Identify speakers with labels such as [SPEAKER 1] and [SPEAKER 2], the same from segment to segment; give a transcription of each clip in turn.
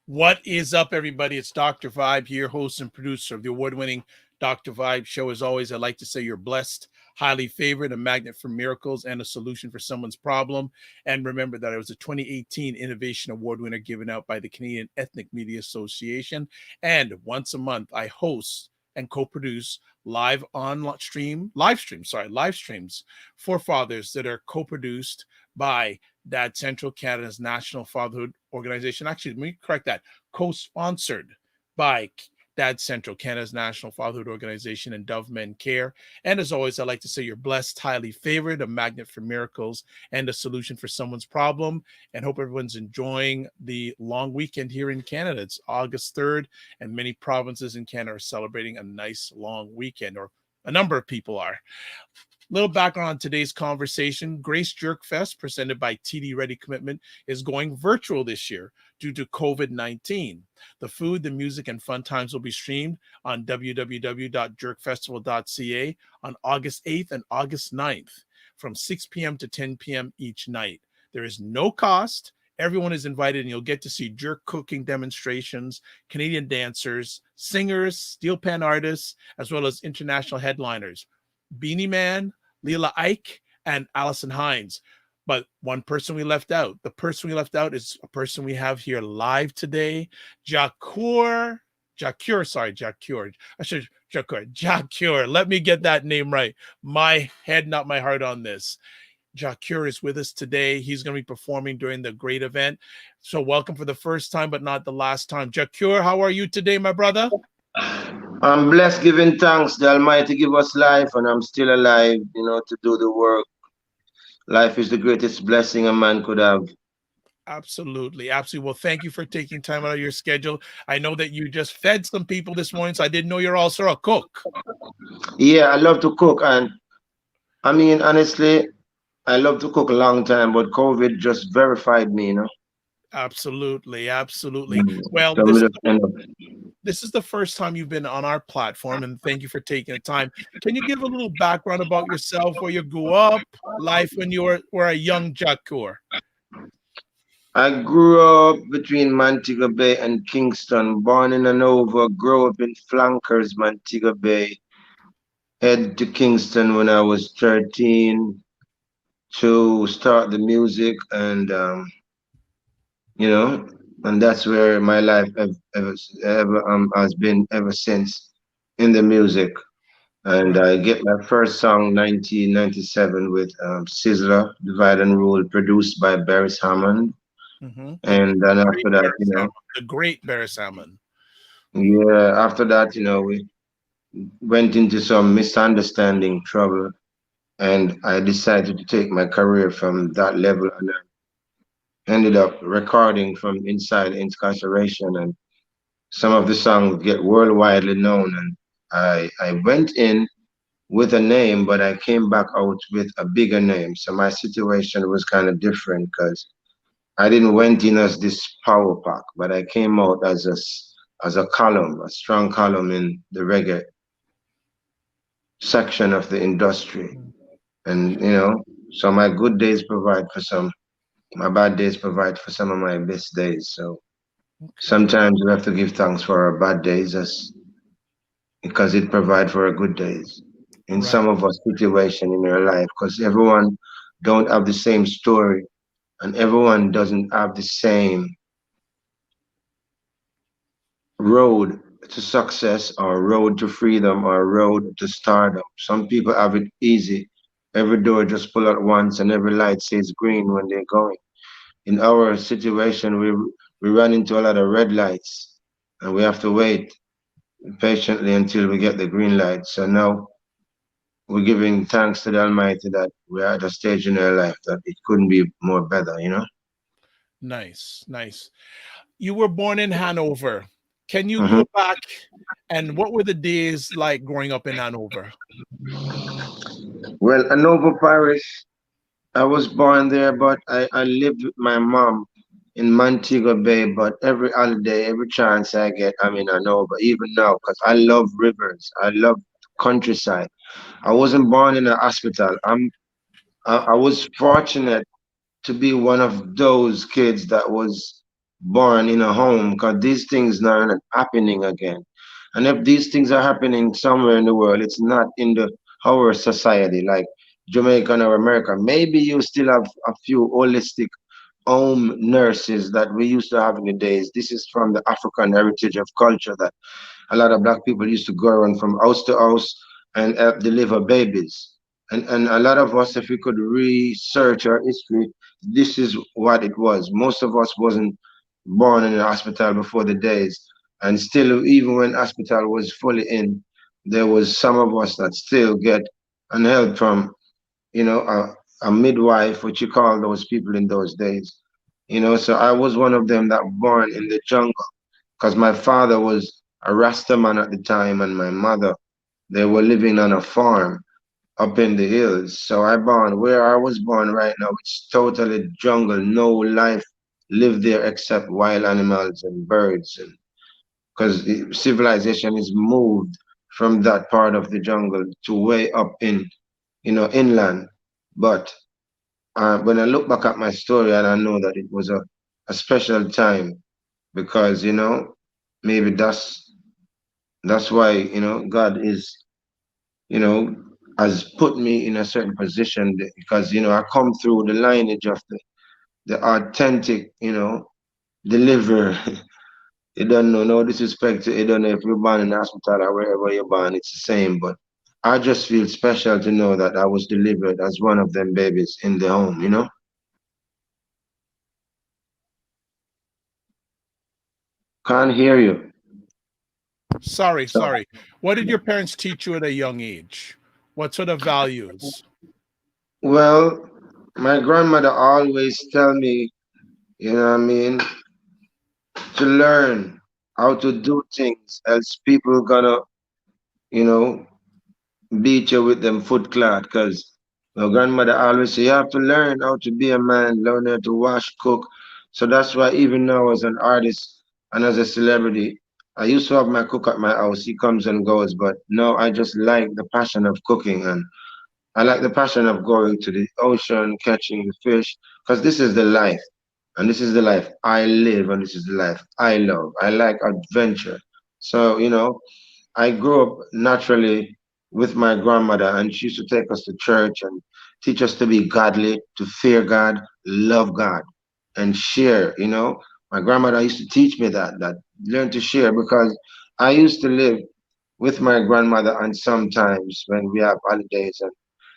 [SPEAKER 1] What is up, everybody? It's Dr. Vibe here, host and producer of the award-winning Dr. Vibe show. As always, I'd like to say you're blessed, highly favored, a magnet for miracles, and a solution for someone's problem. And remember that I was a 2018 Innovation Award winner given out by the Canadian Ethnic Media Association. And once a month, I host and co-produce live streams for fathers that are co-produced by Dad Central, Canada's national fatherhood organization. Actually, let me correct that. Co-sponsored by Dad Central, Canada's national fatherhood organization, and Dove Men Care. And as always, I like to say you're blessed, highly favored, a magnet for miracles, and a solution for someone's problem. And hope everyone's enjoying the long weekend here in Canada. It's August 3rd, and many provinces in Canada are celebrating a nice long weekend, or a number of people are. Little background on today's conversation. Grace JerkFest, presented by TD Ready Commitment, is going virtual this year due to COVID-19. The food, the music, and fun times will be streamed on www.jerkfestival.ca on August 8th and August 9th from 6 p.m. to 10 p.m. each night. There is no cost. Everyone is invited, and you'll get to see jerk cooking demonstrations, Canadian dancers, singers, steel pan artists, as well as international headliners. Beanie Man, Leela Ike, and Allison Hines. But one person we left out. The person we left out is a person we have here live today, Jacur. Let me get that name right. My head, not my heart on this. Jacur is with us today. He's going to be performing during the great event. So welcome for the first time, but not the last time. Jacur, how are you today, my brother?
[SPEAKER 2] I'm blessed, giving thanks. The Almighty give us life, and I'm still alive, to do the work. Life is the greatest blessing a man could have.
[SPEAKER 1] Absolutely. Absolutely. Well, thank you for taking time out of your schedule. I know that you just fed some people this morning, so I didn't know you're also a cook.
[SPEAKER 2] Yeah, I love to cook, and I mean, honestly, I love to cook a long time, but COVID just verified me.
[SPEAKER 1] Absolutely. Absolutely.
[SPEAKER 2] Mm.
[SPEAKER 1] Well,
[SPEAKER 2] So
[SPEAKER 1] this
[SPEAKER 2] we
[SPEAKER 1] is
[SPEAKER 2] just end up.
[SPEAKER 1] this is the first time you've been on our platform, and thank you for taking the time. Can you give a little background about yourself, where you grew up, life when you were a young Jakur?
[SPEAKER 2] I grew up between Montego Bay and Kingston, born in Hanover, grew up in Flankers, Montego Bay, head to Kingston when I was 13 to start the music, and you know, and that's where my life has been ever since in the music. And
[SPEAKER 1] Right.
[SPEAKER 2] I get my first song 1997 with Sizzler, Divide and Rule, produced by Barry Hammond.
[SPEAKER 1] Mm-hmm.
[SPEAKER 2] And then
[SPEAKER 1] Great
[SPEAKER 2] after that,
[SPEAKER 1] Barry Salmon. The great Barry Salmon.
[SPEAKER 2] yeah, after that, we went into some misunderstanding trouble, and I decided to take my career from that level, and I ended up recording from inside incarceration, and some of the songs get worldwide known. And I went in with a name, but I came back out with a bigger name. So my situation was kind of different because I didn't went in as this power pack, but I came out as as a column, a strong column in the reggae section of the industry. And so my good days provide for some, my bad days provide for some of my best days. So
[SPEAKER 1] Okay.
[SPEAKER 2] sometimes we have to give thanks for our bad days as because it provides for our good days in
[SPEAKER 1] Right.
[SPEAKER 2] some of our situation in our life, because everyone don't have the same story, and everyone doesn't have the same road to success or road to freedom or road to stardom. Some people have it easy. Every door just pull at once and every light says green when they're going. In our situation, we run into a lot of red lights, and we have to wait patiently until we get the green light. So now we're giving thanks to the Almighty that we're at a stage in our life that it couldn't be more better.
[SPEAKER 1] Nice. Nice. You were born in Hanover. Can you
[SPEAKER 2] Hmm.
[SPEAKER 1] go back and what were the days like growing up in Hanover?
[SPEAKER 2] Well, Hanover Parish, I was born there, but I lived with my mom in Montego Bay. But every holiday, every chance I get, I'm in Hanover, even now, because I love rivers. I love countryside. I wasn't born in a hospital. I was fortunate to be one of those kids that was born in a home because these things now are not happening again. And if these things are happening somewhere in the world, it's not in the our society like Jamaica or America. Maybe you still have a few holistic home nurses that we used to have in the days. This is from the African heritage of culture that a lot of black people used to go around from house to house and help deliver babies. And a lot of us, if we could research our history, this is what it was. Most of us wasn't born in a hospital before the days. And still, even when hospital was fully in, there was some of us that still get an help from, a midwife, what you call those people in those days. So I was one of them that born in the jungle because my father was a Rasta man at the time, and my mother, they were living on a farm up in the hills. So I born where I was born right now. It's totally jungle. No life live there except wild animals and birds, and because civilization is moved from that part of the jungle to way up in, inland. But when I look back at my story, and I know that it was a special time because maybe that's why God is you know has put me in a certain position because I come through the lineage of the authentic deliverer. You don't know, no disrespect to you, don't know if you're born in the hospital or wherever you're born, it's the same. But I just feel special to know that I was delivered as one of them babies in the home. Can't hear you.
[SPEAKER 1] Sorry,
[SPEAKER 2] So,
[SPEAKER 1] sorry. What did your parents teach you at a young age? What sort of values?
[SPEAKER 2] well, my grandmother always tell me, what I mean, to learn how to do things, else people gonna, you know, beat you with them foot clot. Cause my grandmother always say you have to learn how to be a man, learn how to wash, cook. So that's why even now as an artist and as a celebrity, I used to have my cook at my house. He comes and goes, but now I just like the passion of cooking, and I like the passion of going to the ocean, catching the fish, because this is the life. And this is the life I live, and this is the life I love. I like adventure. So, I grew up naturally with my grandmother, and she used to take us to church and teach us to be godly, to fear God, love God, and share. My grandmother used to teach me that learn to share because I used to live with my grandmother, and sometimes when we have holidays, and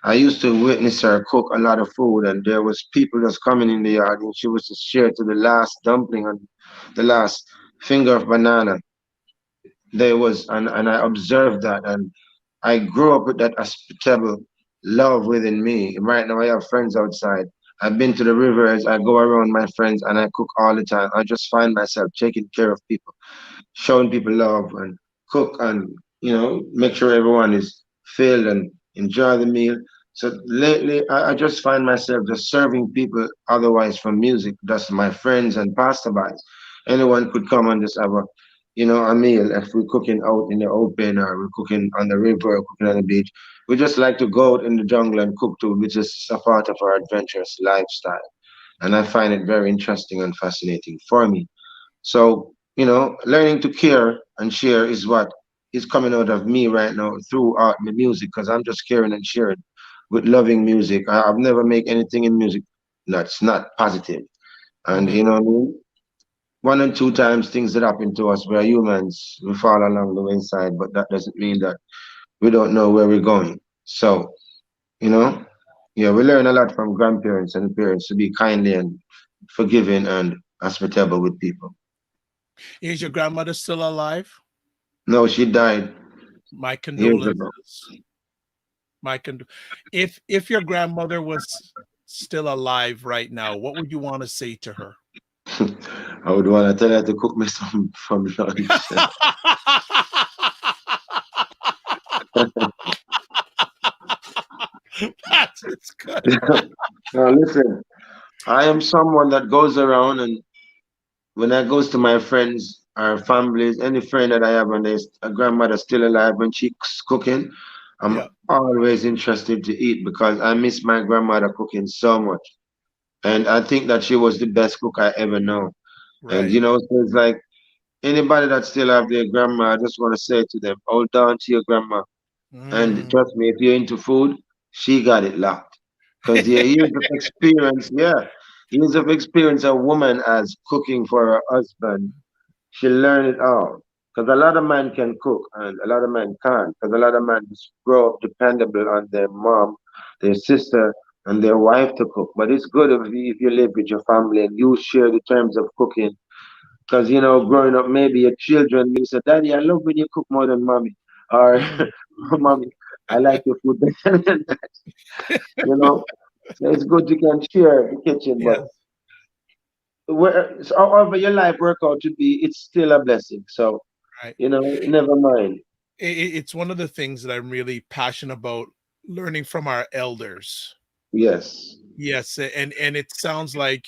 [SPEAKER 2] I used to witness her cook a lot of food, and there was people just coming in the yard, and she was to share to the last dumpling and the last finger of banana. There was, and I observed that, and I grew up with that hospitable love within me. Right now, I have friends outside. I've been to the rivers. I go around my friends, and I cook all the time. I just find myself taking care of people, showing people love, and cook, and make sure everyone is filled and enjoy the meal. So lately, I just find myself just serving people otherwise from music. That's my friends and passerbys. Anyone could come and just have a meal. If we're cooking out in the open, or we're cooking on the river, or cooking on the beach, we just like to go out in the jungle and cook too, which is a part of our adventurous lifestyle. And I find it very interesting and fascinating for me. So, learning to care and share is what is coming out of me right now throughout my music because I'm just caring and sharing with loving music. I've never made anything in music that's not positive. And
[SPEAKER 1] Hmm.
[SPEAKER 2] you know what I mean? One and two times things that happen to us, we're humans, we fall along the wayside, but that doesn't mean that we don't know where we're going. So, you know, yeah, we learn a lot from grandparents and parents to be kindly and forgiving and hospitable with people.
[SPEAKER 1] Is your grandmother still alive?
[SPEAKER 2] No, she died
[SPEAKER 1] My
[SPEAKER 2] years ago.
[SPEAKER 1] condolences. My cond- if your grandmother was still alive right now, what would you want to say to her?
[SPEAKER 2] I would want to tell her to cook me some lunch.
[SPEAKER 1] That's good.
[SPEAKER 2] Now listen, I am someone that goes around, and when I goes to my friends or families, any friend that I have and there's a grandmother still alive when she's cooking, I'm
[SPEAKER 1] Yeah.
[SPEAKER 2] always interested to eat because I miss my grandmother cooking so much. And I think that she was the best cook I ever know. And
[SPEAKER 1] Right.
[SPEAKER 2] so it's like anybody that still have their grandma, I just want to say to them, hold on to your grandma. And
[SPEAKER 1] Mm.
[SPEAKER 2] trust me, if you're into food, she got it locked. Because the years of experience, yeah, years of experience a woman has cooking for her husband, she learned it all. Because a lot of men can cook and a lot of men can't. Because a lot of men just grow up dependable on their mom, their sister, and their wife to cook. But it's good if you live with your family and you share the terms of cooking. Because, growing up, maybe your children may say, Daddy, I love when you cook more than mommy. Or,
[SPEAKER 1] Mm.
[SPEAKER 2] Mommy, I like your food better than that. You know, so it's good you can share the kitchen, but
[SPEAKER 1] Yes.
[SPEAKER 2] so however your life work out to be, it's still a blessing. So,
[SPEAKER 1] Right.
[SPEAKER 2] never mind.
[SPEAKER 1] It's one of the things that I'm really passionate about learning from our elders.
[SPEAKER 2] Yes.
[SPEAKER 1] Yes, and it sounds like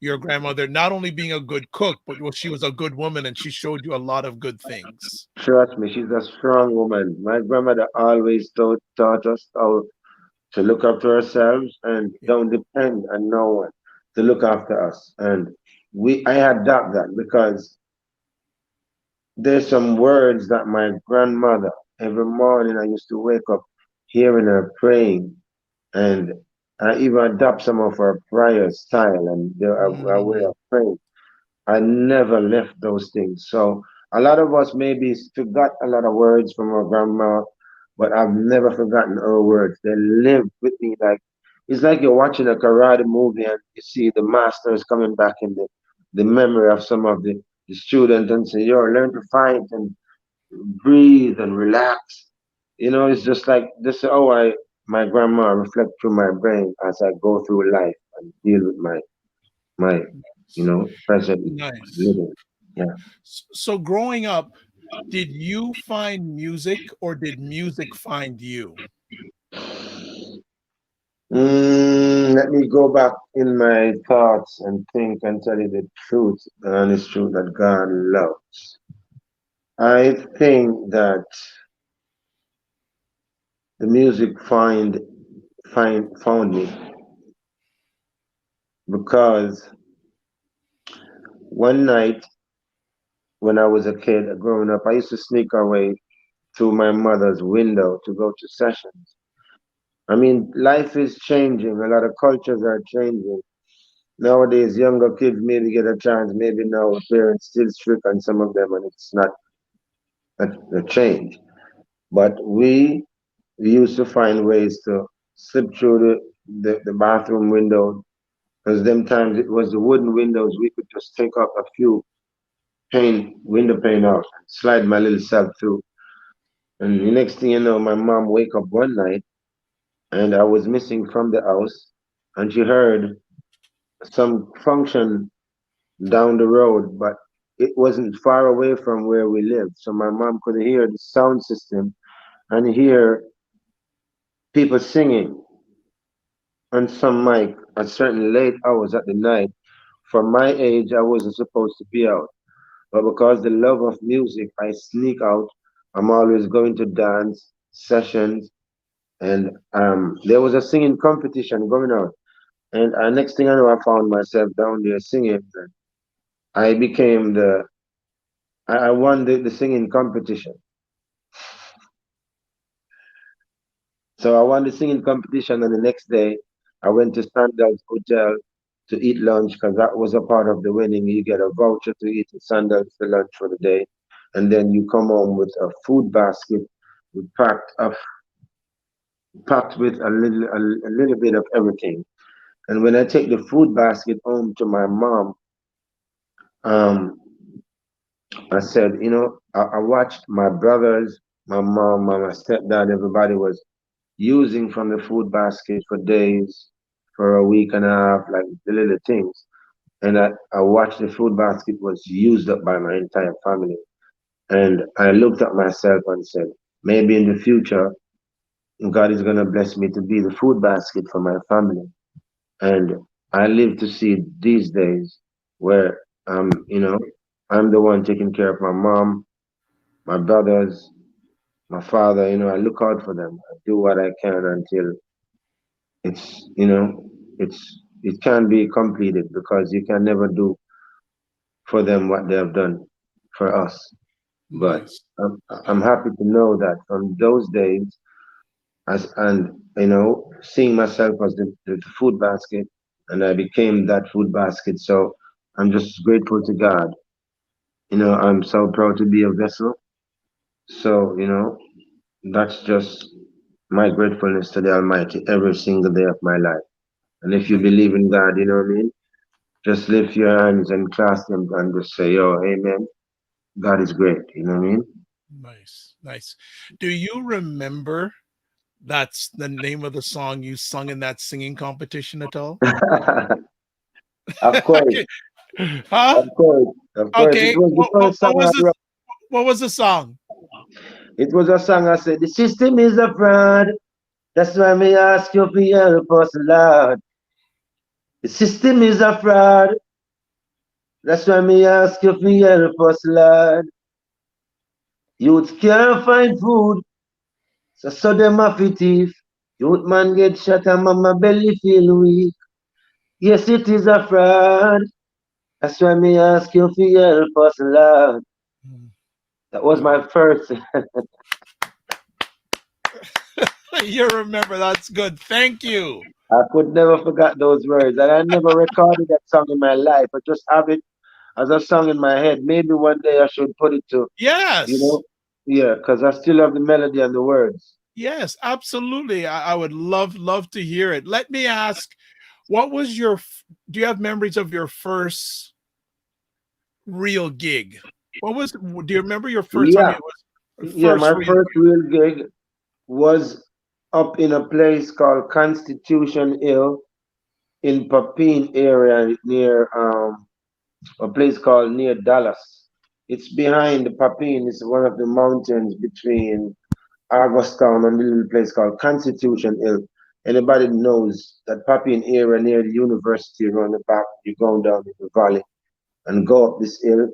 [SPEAKER 1] your grandmother not only being a good cook, but well, she was a good woman and she showed you a lot of good things.
[SPEAKER 2] Trust me, she's a strong woman. My grandmother always taught us how to look after ourselves and
[SPEAKER 1] Yeah.
[SPEAKER 2] don't depend on no one to look after us. And I adapt that because there's some words that my grandmother, every morning I used to wake up hearing her praying, and I even adopt some of her prayer style and her way
[SPEAKER 1] Mm,
[SPEAKER 2] of praying. I never left those things. So a lot of us maybe forgot a lot of words from our grandma, but I've never forgotten her words. They live with me like it's like you're watching a karate movie and you see the masters coming back in the memory of some of the students and say, yo, learn to fight and breathe and relax. It's just like this is how my grandma reflect through my brain as I go through life and deal with my present
[SPEAKER 1] nice.
[SPEAKER 2] living. Yeah.
[SPEAKER 1] So growing up, did you find music or did music find you?
[SPEAKER 2] Let me go back in my thoughts and think and tell you the truth, the honest truth that God loves. I think that the music found me because one night when I was a kid growing up, I used to sneak away through my mother's window to go to sessions. I mean, life is changing. A lot of cultures are changing. Nowadays, younger kids maybe get a chance. Maybe now parents still strict on some of them, and it's not a change. But we used to find ways to slip through the bathroom window. Because them times it was the wooden windows. We could just take off a few window pane off, and slide my little self through. And the next thing you know, my mom wake up one night, and I was missing from the house, and she heard some function down the road, but it wasn't far away from where we lived. So my mom could hear the sound system and hear people singing on some mic at certain late hours at the night. For my age, I wasn't supposed to be out. But because the love of music, I sneak out. I'm always going to dance sessions. And there was a singing competition going on. And next thing I know, I found myself down there singing. And I became I won the singing competition. So I won the singing competition, and the next day I went to Sandals Hotel to eat lunch because that was a part of the winning. You get a voucher to eat at Sandals for lunch for the day, and then you come home with a food basket packed with a little bit of everything. And when I take the food basket home to my mom, um, I said, I watched my brothers, my mom, my stepdad, everybody was using from the food basket for days, for a week and a half, like the little things. And I watched the food basket was used up by my entire family. And I looked at myself and said, maybe in the future, God is going to bless me to be the food basket for my family. And I live to see these days where, I'm the one taking care of my mom, my brothers, my father. I look out for them. I do what I can until it's it can be completed because you can never do for them what they have done for us. But
[SPEAKER 1] Nice.
[SPEAKER 2] I'm happy to know that from those days, as and seeing myself as the food basket, and I became that food basket. So I'm just grateful to God. I'm so proud to be a vessel. So that's just my gratefulness to the Almighty every single day of my life. And if you
[SPEAKER 1] Nice.
[SPEAKER 2] believe in God, you know what I mean? Just lift your hands and clasp them and just say, yo, amen. God is great. You know what I mean?
[SPEAKER 1] Nice. Nice. Do you remember that's the name of the song you sung in that singing competition at all?
[SPEAKER 2] Of course,
[SPEAKER 1] Okay. Huh?
[SPEAKER 2] of course, of course. It
[SPEAKER 1] Okay.
[SPEAKER 2] was the first
[SPEAKER 1] What
[SPEAKER 2] song I
[SPEAKER 1] was this?
[SPEAKER 2] wrote.
[SPEAKER 1] What was the song?
[SPEAKER 2] It was a song I said, the system is a fraud. That's why me ask you for help us, Lord. The system is a fraud. That's why me ask you for help us, Lord. Youth can't find food, so them have to thief. Youth man get shot and mama belly feel weak. Yes, it is a fraud. That's why me ask you for help us, Lord.
[SPEAKER 1] Mm,
[SPEAKER 2] That was
[SPEAKER 1] nice.
[SPEAKER 2] my first.
[SPEAKER 1] You remember that's good. Thank you.
[SPEAKER 2] I could never forget those words, and I never recorded that song in my life. I just have it as a song in my head. Maybe one day I should put it to, you
[SPEAKER 1] Yes.
[SPEAKER 2] know, yeah, because I still have the melody and the words.
[SPEAKER 1] Yes, absolutely. I would love to hear it. Let me ask, what was do you have memories of your first real gig? Do you remember your first, I mean,
[SPEAKER 2] Yeah,
[SPEAKER 1] it was your
[SPEAKER 2] yeah.
[SPEAKER 1] first
[SPEAKER 2] My
[SPEAKER 1] real
[SPEAKER 2] first real gig was up in a place called Constitution Hill in Papine area near a place called near Dallas. It's behind the Papine. It's one of the mountains between Augustown and a little place called Constitution Hill. Anybody knows that Papine area near the university around the back, you go down in the valley and go up this hill,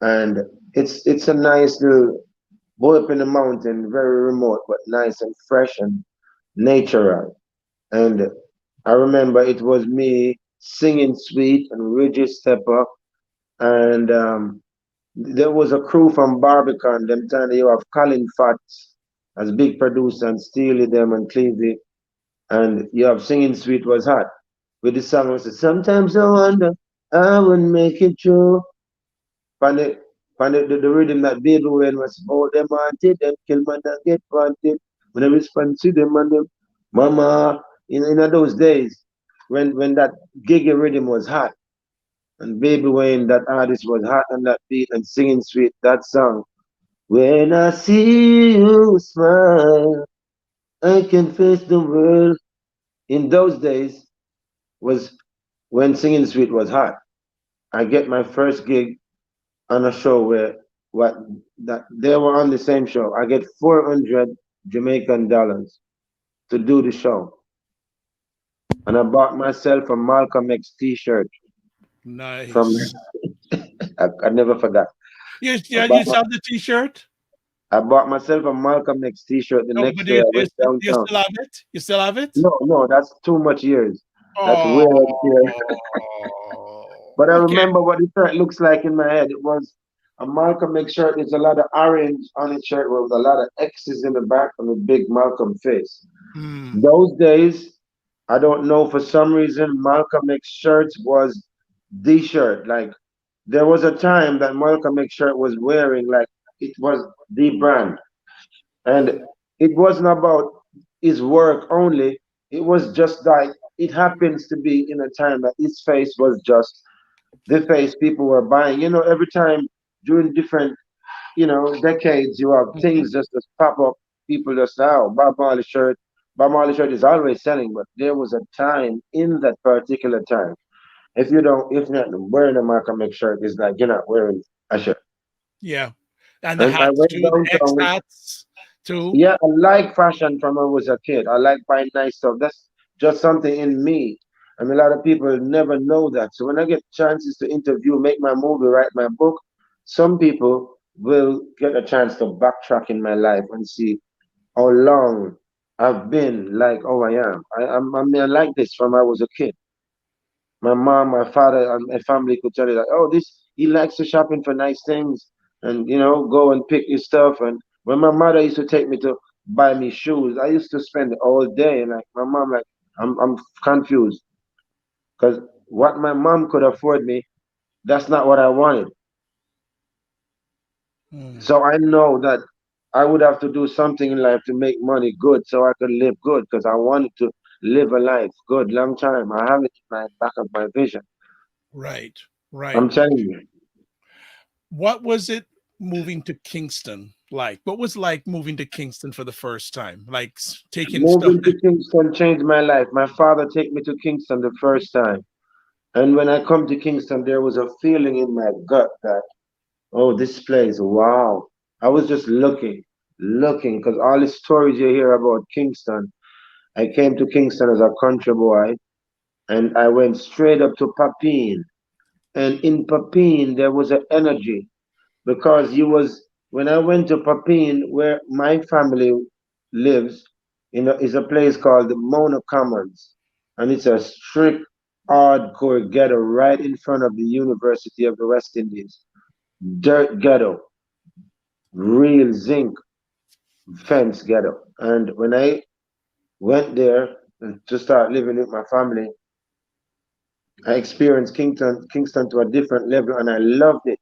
[SPEAKER 2] and it's a nice little go up in the mountain, very remote but nice and fresh and natural. And I remember it was me singing Sweet and Regis Stepper, and there was a crew from Barbican. Them time you have Colin Fats as big producer and Steely them and Clevie, and you have Singing Sweet was hot. With the song was sometimes I wonder I would make it true. Find it, the rhythm that baby when was hold them wanted, them kill man and get wanted. When I respond to them and them, mama, in those days when that giggy rhythm was hot and baby when that artist was hot on that beat and singing sweet that song. When I see you smile, I can face the world. In those days was when singing sweet was hot. I get my first gig on a show where what that they were on the same show. I get 400 Jamaican dollars to do the show, and I bought myself a Malcolm X T-shirt from.
[SPEAKER 1] Nice.
[SPEAKER 2] I never forgot.
[SPEAKER 1] You
[SPEAKER 2] I
[SPEAKER 1] yeah,
[SPEAKER 2] bought,
[SPEAKER 1] you
[SPEAKER 2] my,
[SPEAKER 1] saw the t-shirt?
[SPEAKER 2] I bought myself a Malcolm X T-shirt. The
[SPEAKER 1] No,
[SPEAKER 2] next
[SPEAKER 1] but
[SPEAKER 2] day I
[SPEAKER 1] do
[SPEAKER 2] went
[SPEAKER 1] you
[SPEAKER 2] downtown.
[SPEAKER 1] still have it? You still have it?
[SPEAKER 2] No, no, that's too much years. That's weird here.
[SPEAKER 1] Oh,
[SPEAKER 2] But I
[SPEAKER 1] okay.
[SPEAKER 2] remember what the shirt looks like in my head. It was a Malcolm X shirt. There's a lot of orange on the shirt with a lot of X's in the back and a big Malcolm face.
[SPEAKER 1] Hmm.
[SPEAKER 2] Those days, I don't know, for some reason, Malcolm X shirts was the shirt. Like, there was a time that Malcolm X shirt was wearing, like, it was the brand. And it wasn't about his work only. It was just like, it happens to be in a time that his face was just the face people were buying. Every time during different, decades, you have
[SPEAKER 1] Mhm.
[SPEAKER 2] things just pop up. People just say, oh, Bob Marley shirt. Bob Marley shirt is always selling, but there was a time in that particular time. If you're not wearing a Malcolm X shirt, it's like you're not wearing a shirt.
[SPEAKER 1] Yeah. And the
[SPEAKER 2] And I
[SPEAKER 1] hats
[SPEAKER 2] went
[SPEAKER 1] too, the X
[SPEAKER 2] downtown.
[SPEAKER 1] hats too.
[SPEAKER 2] Yeah, I like fashion from when I was a kid. I like buying nice stuff. That's just something in me. And a lot of people never know that. So when I get chances to interview, make my movie, write my book, some people will get a chance to backtrack in my life and see how long I've been like how I am. I like this from I was a kid. My mom, my father, and my family could tell you that, oh, this he likes to shopping for nice things and go and pick his stuff. And when my mother used to take me to buy me shoes, I used to spend all day. And like my mom, like I'm confused because what my mom could afford me, that's not what I wanted.
[SPEAKER 1] Mm.
[SPEAKER 2] So I know that I would have to do something in life to make money good so I could live good because I wanted to live a life good long time. I have it in my back of my vision.
[SPEAKER 1] Right, right.
[SPEAKER 2] I'm telling you.
[SPEAKER 1] What was it moving to Kingston like? What was like moving to Kingston for the first time? Like taking stuff.
[SPEAKER 2] Moving to Kingston changed my life. My father took me to Kingston the first time. And when I come to Kingston, there was a feeling in my gut that, oh, this place, wow. I was just looking, because all the stories you hear about Kingston, I came to Kingston as a country boy, and I went straight up to Papine. And in Papine, there was an energy because you was when I went to Papine, where my family lives, is a place called the Mona Commons, and it's a strict, hardcore ghetto right in front of the University of the West Indies. Dirt ghetto, real zinc fence ghetto. And when I went there to start living with my family, I experienced Kingston to a different level, and I loved it.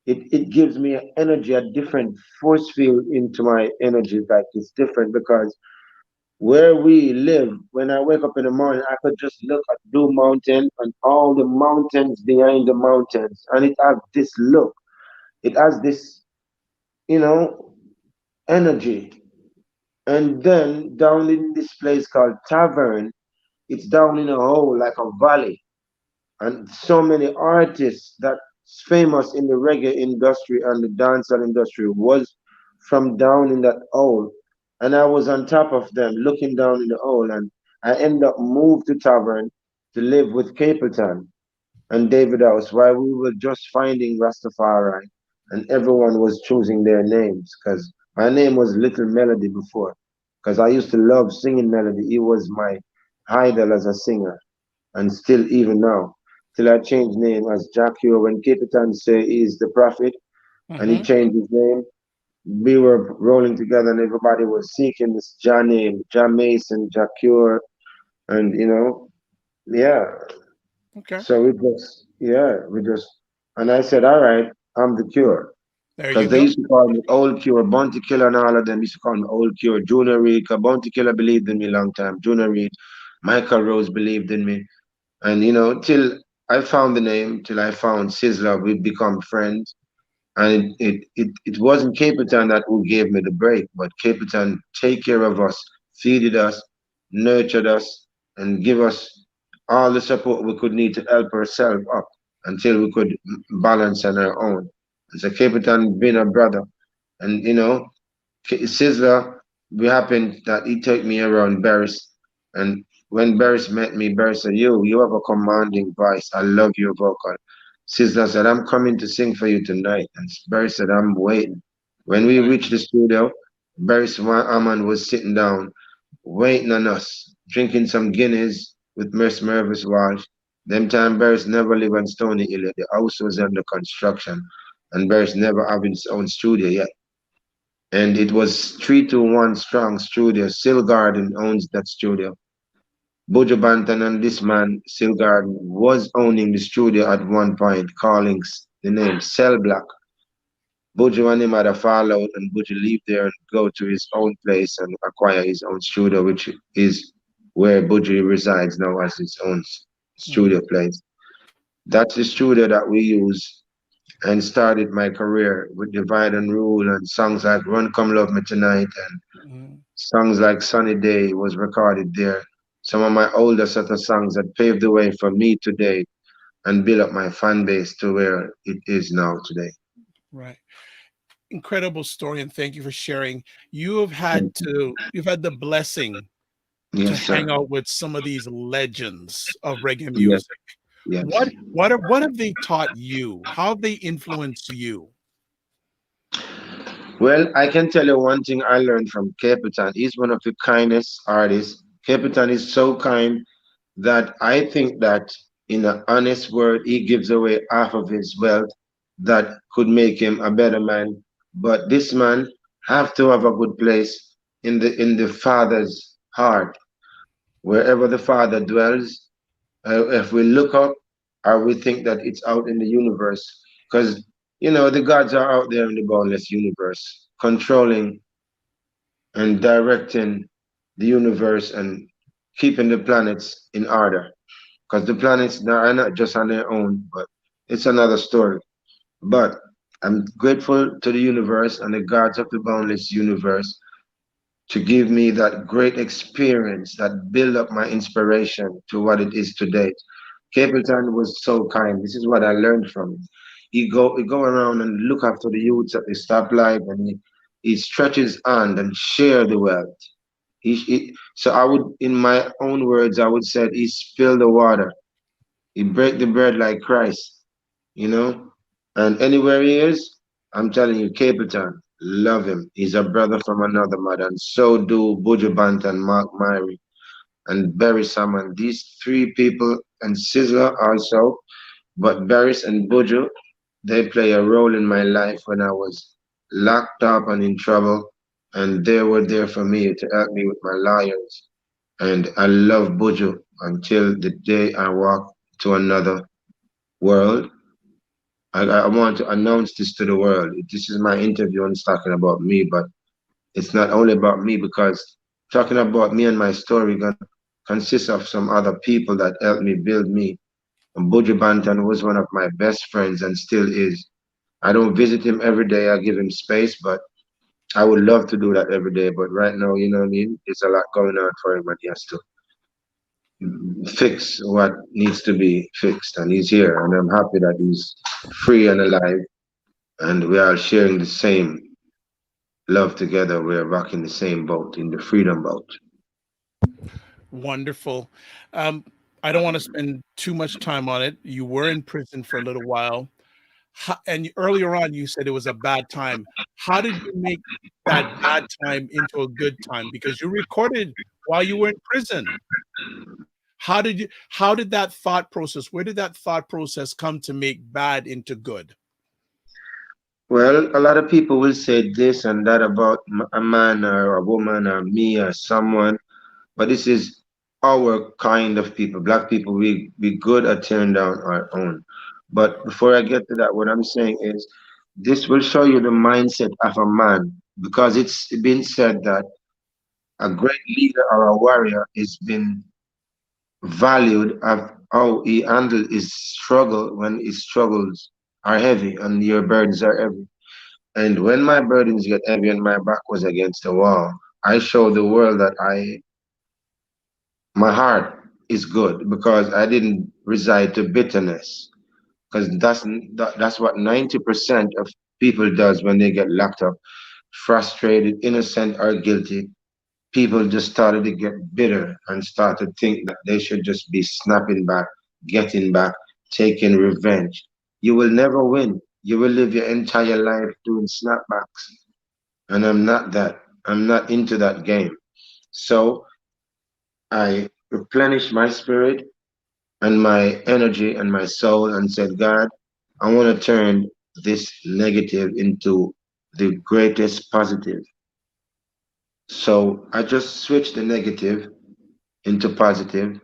[SPEAKER 2] It gives me an energy, a different force field into my energy. Like it's different because where we live, when I wake up in the morning, I could just look at Blue Mountain and all the mountains behind the mountains, and it has this look. It has this, you know, energy. And then down in this place called Tavern, it's down in a hole like a valley. And so many artists that's famous in the reggae industry and the dancehall industry was from down in that hole. And I was on top of them looking down in the hole, and I ended up moved to Tavern to live with Capleton and David House while we were just finding Rastafari, and everyone was choosing their names because my name was Little Melody before because I used to love singing Melody. He was my idol as a singer, and still even now. Till I changed name as Jackio when Capitan say he's the prophet and he
[SPEAKER 1] Hmm.
[SPEAKER 2] changed his name. We were rolling together and everybody was seeking this Jah name, Jah Mason, Jah Cure, and yeah.
[SPEAKER 1] Okay,
[SPEAKER 2] So we just, and I said, all right, I'm the cure.
[SPEAKER 1] there you
[SPEAKER 2] Because they
[SPEAKER 1] go.
[SPEAKER 2] used to call me Old Cure, Bounty Killer, and all of them used to call me Old Cure. Junior Reed, 'cause Bounty Killer believed in me a long time. Junior Reed, Michael Rose believed in me. And till I found the name, till I found Sizzler, we become friends. And it wasn't Capitan that who gave me the break, but Capitan take care of us, feeded us, nurtured us, and give us all the support we could need to help ourselves up until we could balance on our own. And so Capitan being a brother, and Sizzler, we happened that he took me around Barris, and when Barris met me, Barris said, you have a commanding voice. I love your vocal." Sizzler said, "I'm coming to sing for you tonight." And Barris said, "I'm waiting." When we reached the
[SPEAKER 1] Nice.
[SPEAKER 2] studio, Barris Aman was sitting down, waiting on us, drinking some Guinness with Miss Mervis Walsh. Them time Barris never lived on Stony Hill. The house was under construction, and Barris never having his own studio yet, and it was 3 to 1 strong studio. Silgarden owns that studio. Buju Banton and this man, Silgarden, was owning the studio at one point, calling the name Cell Block. Buju and him had a fallout, and Buju leave there and go to his own place and acquire his own studio, which is where Buju resides now as his own studio
[SPEAKER 1] Mm,
[SPEAKER 2] place. That's the studio that we use and started my career with Divide and Rule and songs like Run Come Love Me Tonight and
[SPEAKER 1] mm,
[SPEAKER 2] songs like Sunny Day was recorded there. Some of my older set of songs that paved the way for me today and built up my fan base to where it is now today.
[SPEAKER 1] right. Incredible story, and thank you for sharing. You've had the blessing to
[SPEAKER 2] Yes,
[SPEAKER 1] hang
[SPEAKER 2] sir.
[SPEAKER 1] out with some of these legends of reggae
[SPEAKER 2] Yes,
[SPEAKER 1] music.
[SPEAKER 2] yes.
[SPEAKER 1] What have they taught you? How have they influenced you?
[SPEAKER 2] Well, I can tell you one thing I learned from Capitan. He's one of the kindest artists. Capitan is so kind that I think that in an honest word, he gives away half of his wealth that could make him a better man. But this man have to have a good place in the Father's heart, wherever the Father dwells. If we look up, or we think that it's out in the universe, because the gods are out there in the boundless universe, controlling and directing the universe and keeping the planets in order. Because the planets are not just on their own, but it's another story. But I'm grateful to the universe and the gods of the boundless universe to give me that great experience that build up my inspiration to what it is today. Capleton was so kind. This is what I learned from him. He go around and look after the youths at the stoplight, and he stretch his hand and share the wealth. So I would, in my own words, I would say he spilled the water. He break the bread like Christ, you know. And anywhere he is, I'm telling you, Capleton, love him. He's a brother from another mother, and so do Buju Banton, Mark Myrie, and Barry Salmon. These three people, and Sizzler also, but Barris and Buju, they play a role in my life when I was locked up and in trouble, and they were there for me to help me with my lawyers. And I love Buju until the day I walk to another world. I want to announce this to the world. This is my interview and it's talking about me, but it's not only about me because talking about me and my story gonna consist of some other people that helped me build me. And Buju Banton was one of my best friends and still is. I don't visit him every day. I give him space, but I would love to do that every day. But right now, you know what I mean? There's a lot going on for him and he has to fix what needs to be fixed. And he's here. And I'm happy that he's free and alive. And we are sharing the same love together. We're rocking the same boat in the freedom boat.
[SPEAKER 1] Wonderful. Um, I don't want to spend too much time on it. You were in prison for a little while. And earlier on, you said it was a bad time. How did you make that bad time into a good time? Because you recorded while you were in prison. How did that thought process, where did that thought process come to make bad into good?
[SPEAKER 2] Well, a lot of people will say this and that about a man or a woman or me or someone, but this is our kind of people. Black people, we good at tearing down our own. But before I get to that, what I'm saying is this will show you the mindset of a man because it's been said that a great leader or a warrior is been valued of how he handled his struggle when his struggles are heavy and your burdens are heavy. And when my burdens get heavy and my back was against the wall, I show the world that my heart is good because I didn't reside to bitterness. Because that's what 90% of people does when they get locked up, frustrated, innocent or guilty. People just started to get bitter and start to think that they should just be snapping back, getting back, taking revenge. You will never win. You will live your entire life doing snapbacks. And I'm not that. I'm not into that game. So I replenished my spirit and my energy and my soul and said, God, I want to turn this negative into the greatest positive. So I just switch the negative into positive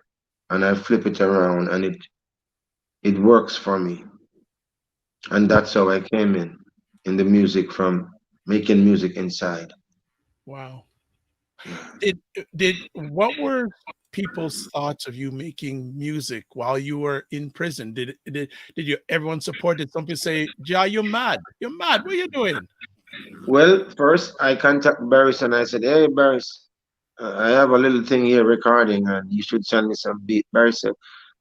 [SPEAKER 2] and I flip it around and it works for me. And that's how I came in the music from making music inside.
[SPEAKER 1] Wow.
[SPEAKER 2] Yeah.
[SPEAKER 1] Did what were people's thoughts of you making music while you were in prison? Did you everyone support? Did some people say, "Ja, you're mad. You're mad. What are you doing?"
[SPEAKER 2] Well, first I contact Barris and I said, hey, Barris, I have a little thing here recording and you should send me some beat. Barris said,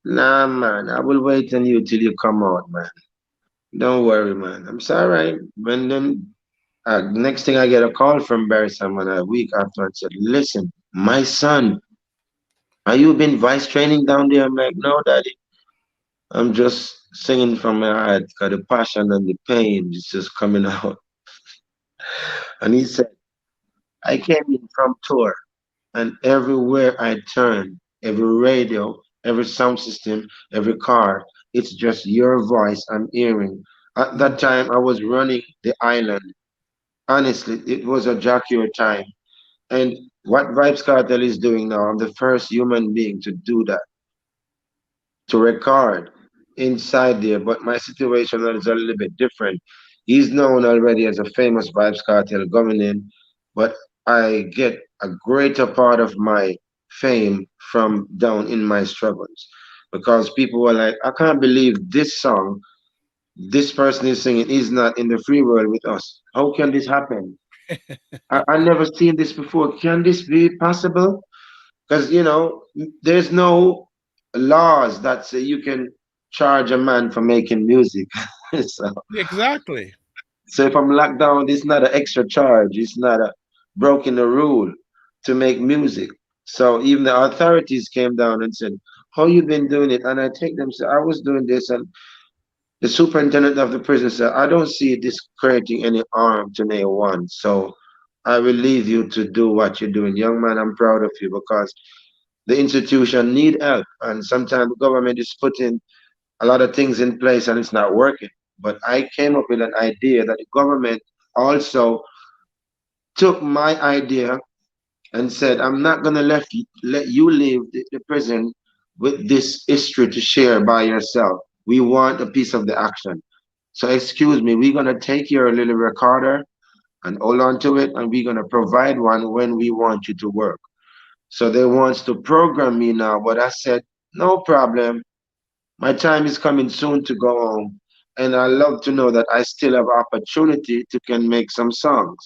[SPEAKER 2] nah, man, I will wait on you till you come out, man. Don't worry, man. I'm sorry. When then next thing I get a call from Barry someone a week after and said, listen, my son, are you been vice training down there? I'm like, no, daddy. I'm just singing from my heart because the passion and the pain is just coming out. And he said, I came in from tour and everywhere I turned, every radio, every sound system, every car. It's just your voice I'm hearing. At that
[SPEAKER 1] Mhm.
[SPEAKER 2] time, I was running the island. Honestly, it was a jocular time. And what Vibes Cartel is doing now, I'm the first human being to do that, to record inside there. But my situation is a little bit different. He's known already as a famous Vibes Cartel coming in, but I get a greater part of my fame from down in my struggles. Because people were like, I can't believe this song, this person is singing, is not in the free world with us. How can this happen? I never seen this before. Can this be possible? Because there's no laws that say you can charge a man for making music. so,
[SPEAKER 1] Exactly.
[SPEAKER 2] so if I'm locked down, it's not an extra charge. It's not a broken the rule to make music. So even the authorities came down and said, "How you been doing it?" And I take them say, "I was doing this," and the superintendent of the prison said, "I don't see this creating any harm to no one. So I will leave you to do what you're doing, young man. I'm proud of you because." The institution need help, and sometimes the government is putting a lot of things in place and it's not working. But I came up with an idea that the government also took my idea and said, I'm not going to let you leave the prison with this history to share by yourself. We want a piece of the action. So excuse me, we're going to take your little recorder and hold on to it, and we're going to provide one when we want you to work. So they wants to program me now, but I said, no problem. My time is coming soon to go home, and I love to know that I still have opportunity to can make some songs.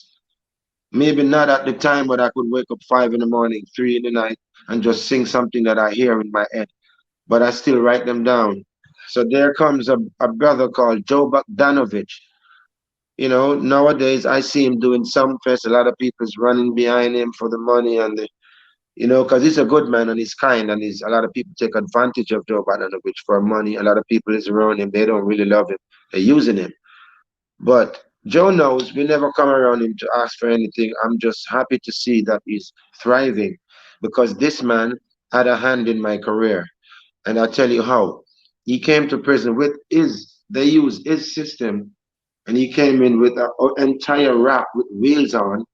[SPEAKER 2] Maybe not at the time, but I could wake up 5 in the morning, 3 in the night, and just sing something that I hear in my head. But I still write them down. So there comes a brother called Joe Bogdanovich. Nowadays I see him doing some fest. A lot of people's running behind him for the money and because he's a good man and he's kind, and a lot of people take advantage of Joe Bogdanovich for money. A lot of people is around him. They don't really love him. They're using him. But Joe knows we never come around him to ask for anything. I'm just happy to see that he's thriving because this man had a hand in my career. And I'll tell you how. He came to prison they use his system, and he came in with an entire rap with wheels on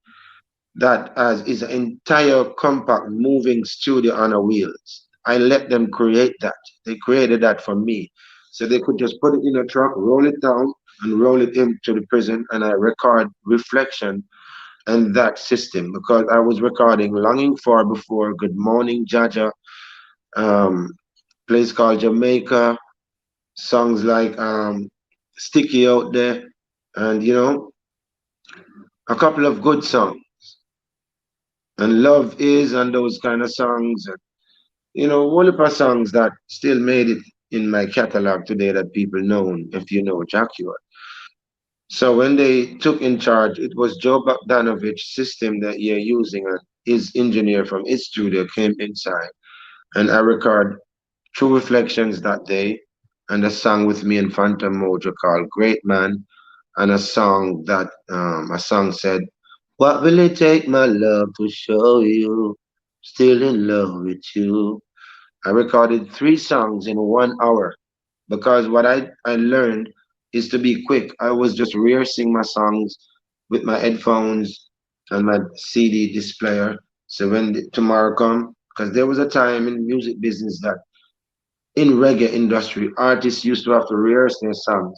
[SPEAKER 2] that as is an entire compact moving studio on a wheels. I let them create that. They created that for me. So they could just put it in a truck, roll it down, and roll it into the prison, and I record Reflection and that system because I was recording Longing For before, Good Morning Jaja, um, place called Jamaica, songs like Sticky Out There, and a couple of good songs. And Love Is and those kind of songs. One of our songs that still made it in my catalog today that people know if you know Jaguar. So when they took in charge, it was Joe Bogdanovich's system that you're using, and his engineer from his studio came inside, and I record True Reflections that day, and a song with me and Phantom Mojo called Great Man, and a song said, "What will it take, my love, to show you still in love with you?" I recorded 3 songs in 1 hour because what I learned is to be quick. I was just rehearsing my songs with my headphones and my CD displayer. So when tomorrow come, because there was a time in music business that in reggae industry, artists used to have to rehearse their songs.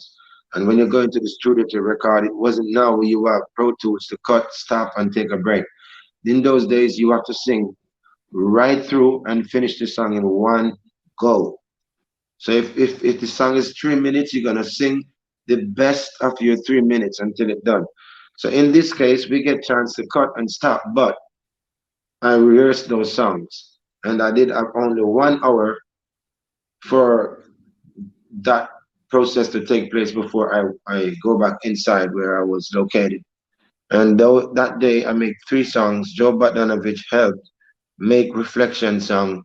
[SPEAKER 2] And when you go into the studio to record, it wasn't now where you have Pro Tools to cut, stop, and take a break. In those days, you have to sing right through and finish the song in one go. So if the song is 3 minutes, you're gonna sing the best of your 3 minutes until it's done. So in this case, we get chance to cut and stop, but I rehearsed those songs, and I did have only 1 hour for that process to take place before I go back inside where I was located. And though that day I make 3 songs, Joe Bogdanovich helped make Reflection song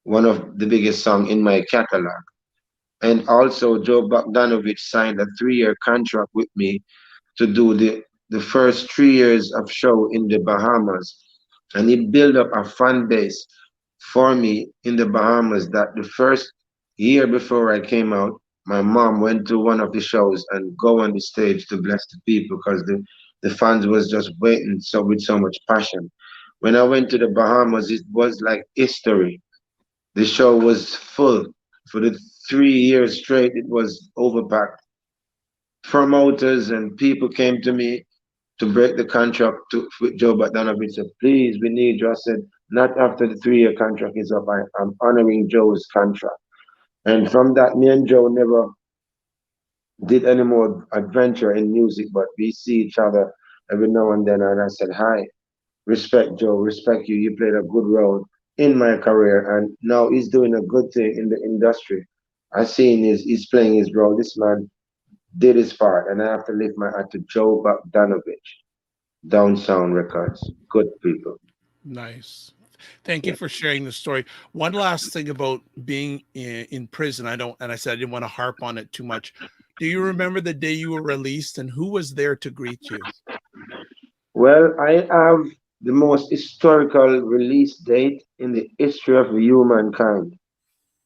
[SPEAKER 2] one of the biggest song in my catalog. And also Joe Bogdanovich signed a 3-year contract with me to do the first 3 years of show in the Bahamas. And he built up a fan base for me in the Bahamas that the first year before I came out, my mom went to one of the shows and go on the stage to bless the people because the fans was just waiting so with so much passion. When I went to the Bahamas, it was like history. The show was full. For the 3 years straight, it was overpacked. Promoters and people came to me to break the contract with Joe Bogdanovich. Said, please, we need you. I said, not after the 3 year contract is up. I'm honoring Joe's contract. And from that, me and Joe never did any more adventure in music, but we see each other every now and then. And I said, hi, respect Joe, respect you. You played a good role in my career. And now he's doing a good thing in the industry. I seen he's playing his role. This man did his part. And I have to lift my hat to Joe Bogdanovich. Down Sound Records. Good people.
[SPEAKER 1] Nice. Thank you
[SPEAKER 2] Yeah.
[SPEAKER 1] for sharing the story. One last thing about being in prison. I don't, and I said I didn't want to harp on it too much. Do you remember the day you were released and who was there to greet you?
[SPEAKER 2] Well, I have the most historical release date in the history of humankind.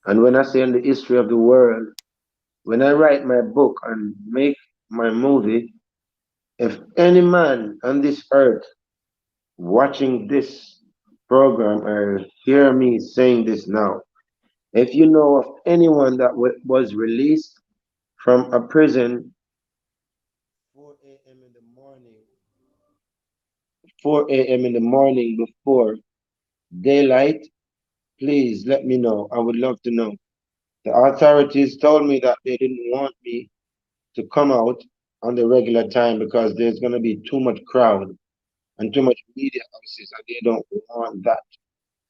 [SPEAKER 2] And when I say in the history of the world, when I write my book and make my movie, if any man on this earth watching this program or hear me saying this now, if you know of anyone that was released from a prison 4 a.m. in the morning, 4 a.m. in the morning before daylight, please let me know. I would love to know. The authorities told me that they didn't want me to come out on the regular time because there's going to be too much crowd and too much media houses, and they don't want that.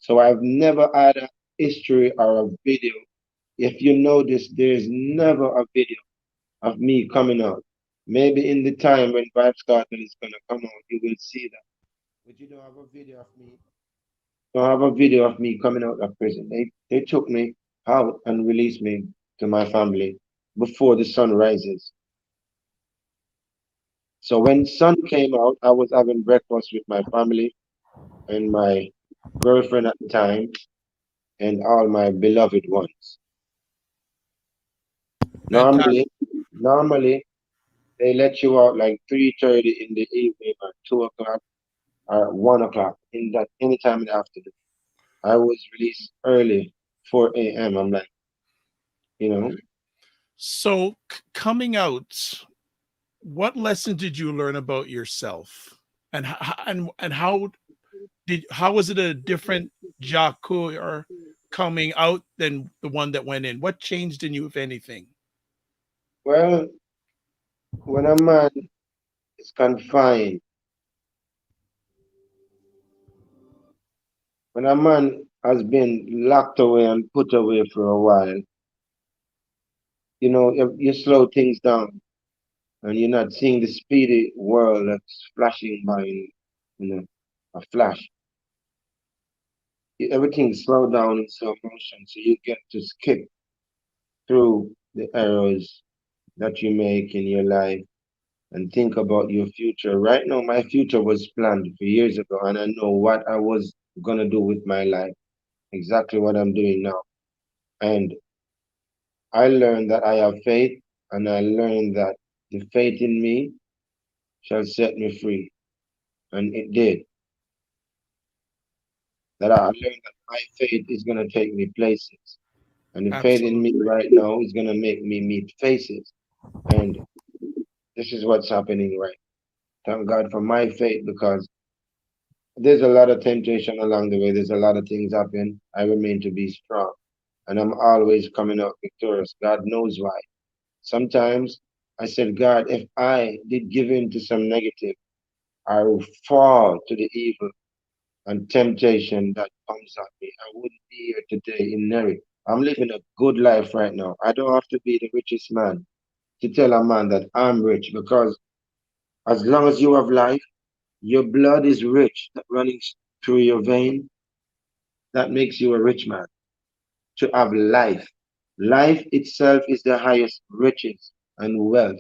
[SPEAKER 2] So I've never had a history or a video. If you notice, there's never a video of me coming out. Maybe in the time when Vibes Cartel is going to come out, you will see that. But you don't have a video of me. Don't have a video of me coming out of prison. They took me out and released me to my family before the sun rises. So when sun came out, I was having breakfast with my family and my girlfriend at the time and all my beloved ones.
[SPEAKER 1] Fantastic.
[SPEAKER 2] Normally they let you out like 3:30 in the evening or 2 o'clock or 1 o'clock in that any time in the afternoon. I was released early, 4 a.m. I'm like, you know,
[SPEAKER 1] So, coming out, what lesson did you learn about yourself, and how was it a different Jacques or coming out than the one that went in? What changed in you, if anything?
[SPEAKER 2] well, when a man is confined, when a man has been locked away and put away for a while, you slow things down and you're not seeing the speedy world that's flashing by in, a flash. Everything slow down in slow motion, so you get to skip through the errors that you make in your life and think about your future. Right now, my future was planned for years ago, and I know what I was gonna do with my life, exactly what I'm doing now. And I learned that I have faith, and I learned that the faith in me shall set me free, and it did. That I learned that my faith is gonna take me places, and the faith in me
[SPEAKER 1] Absolutely.
[SPEAKER 2] right now is gonna make me meet faces, and this is what's happening right. Thank God for my faith because there's a lot of temptation along the way. There's a lot of things happen. I remain to be strong. And I'm always coming out victorious. God knows why. Sometimes I said, God, if I did give in to some negative, I will fall to the evil and temptation that comes at me. I wouldn't be here today in Neri. I'm living a good life right now. I don't have to be the richest man to tell a man that I'm rich because as long as you have life, your blood is rich, that running through your vein, that makes you a rich man. To have life. Life itself is the highest riches and wealth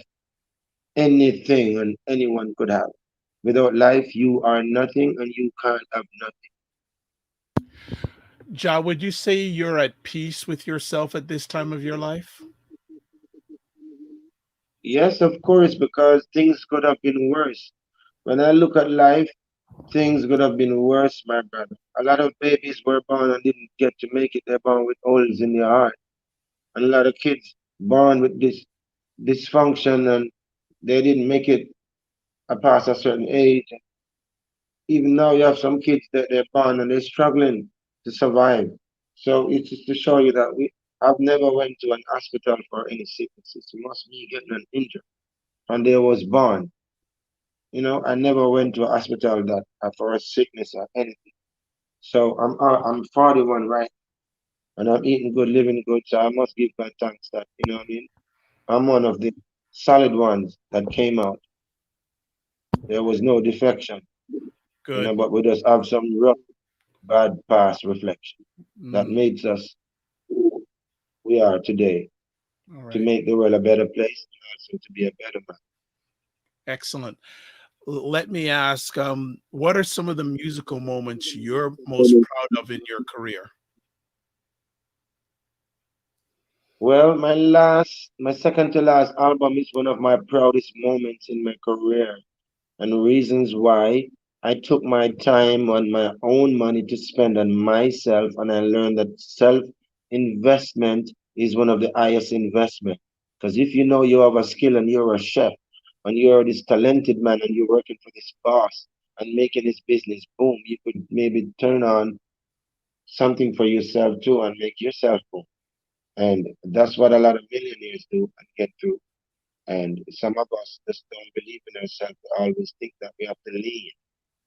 [SPEAKER 2] anything and anyone could have. Without life, you are nothing and you can't have nothing.
[SPEAKER 1] Ja, would you say you're at peace with yourself at this time of your life?
[SPEAKER 2] Yes, of course, because things could have been worse. When I look at life, things could have been worse, my brother. A lot of babies were born and didn't get to make it. They're born with holes in their heart. And a lot of kids born with this dysfunction and they didn't make it past a certain age. Even now, you have some kids that they're born and they're struggling to survive. So it's just to show you that I've never went to an hospital for any sicknesses. It must be getting an injury. And they was born. You know, I never went to a hospital that for a sickness or anything. So I'm 41 right, and I'm eating good, living good. So I must give God thanks that you know what I mean. I'm one of the solid ones that came out. There was no defection, you know,
[SPEAKER 1] Good.
[SPEAKER 2] but we just have some rough, bad past reflection that
[SPEAKER 1] Mm,
[SPEAKER 2] makes us who we are today
[SPEAKER 1] all
[SPEAKER 2] to
[SPEAKER 1] right.
[SPEAKER 2] make the world a better place and also to be a better man.
[SPEAKER 1] Excellent. Let me ask, what are some of the musical moments you're most proud of in your career?
[SPEAKER 2] Well, my second to last album is one of my proudest moments in my career, and reasons why I took my time on my own money to spend on myself, and I learned that self investment is one of the highest investment. Because if you know you have a skill and you're a chef and you're this talented man and you're working for this boss and making his business boom, you could maybe turn on something for yourself too and make yourself boom. And that's what a lot of millionaires do and get through. And some of us just don't believe in ourselves. We always think that we have to lean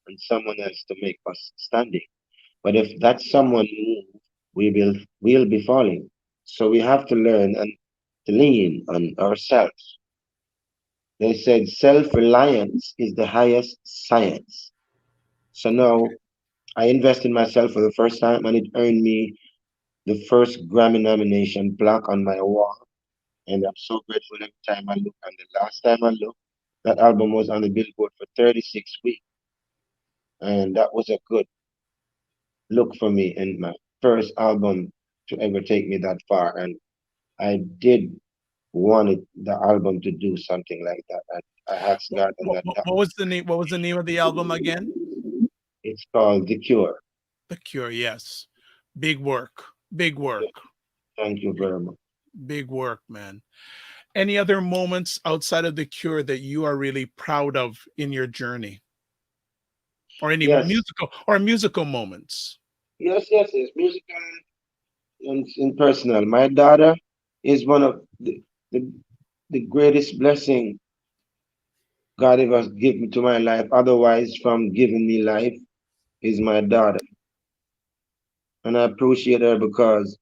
[SPEAKER 2] on someone else to make us standing. But if that someone move, we'll be falling. So we have to learn and to lean on ourselves. They said self-reliance is the highest science. So now I invest in myself for the first time and it earned me the first Grammy nomination plaque on my wall. And I'm so grateful every time I look. And the last time I looked, that album was on the Billboard for 36 weeks. And that was a good look for me and my first album to ever take me that far. And I did wanted the album to do something like that. I asked
[SPEAKER 1] What,
[SPEAKER 2] God on
[SPEAKER 1] what,
[SPEAKER 2] that
[SPEAKER 1] what
[SPEAKER 2] time.
[SPEAKER 1] what was the name? What was the name of the album again?
[SPEAKER 2] It's called The Cure.
[SPEAKER 1] The Cure. Yes. Big work. Big
[SPEAKER 2] Yeah,
[SPEAKER 1] work.
[SPEAKER 2] thank you
[SPEAKER 1] Big,
[SPEAKER 2] very much.
[SPEAKER 1] big work, man. Any other moments outside of The Cure that you are really proud of in your journey, or any
[SPEAKER 2] Yes,
[SPEAKER 1] musical moments?
[SPEAKER 2] yes. Musical and personal. My daughter is one of the, the greatest blessing God ever given to my life. Otherwise, from giving me life is my daughter. And I appreciate her because